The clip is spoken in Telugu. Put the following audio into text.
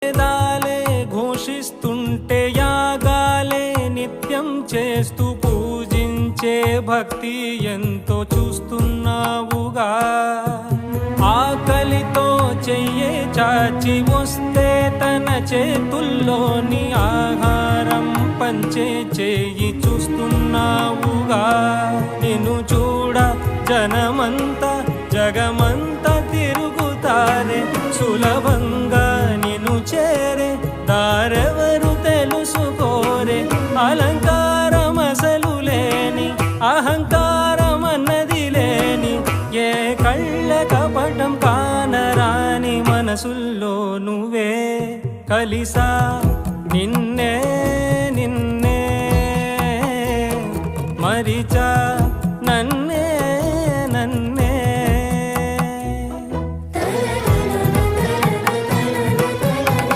వేదాలే ఘోషిస్తుంటే యాగాలే నిత్యం చేస్తూ పూజించే భక్తి ఎంతో చూస్తున్నావుగా. ఆకలితో చెయ్యే చాచి వస్తే తన చేతుల్లోని ఆహారం పంచే చేయి చూస్తున్నావుగా. నిన్ను చూడ జనమంతా జగమంతా తిరుగుతారే, సులభంగా నిన్ను చేరే దారెవరు తెలుసుకోరే. అలంకారం అసలు లేని అహంకారం అన్నది లేని ఏ కళ్ళ కపటం కానరాని మనసుల్లో నువ్వే కలిసా నిన్నే నిన్నే మరిచ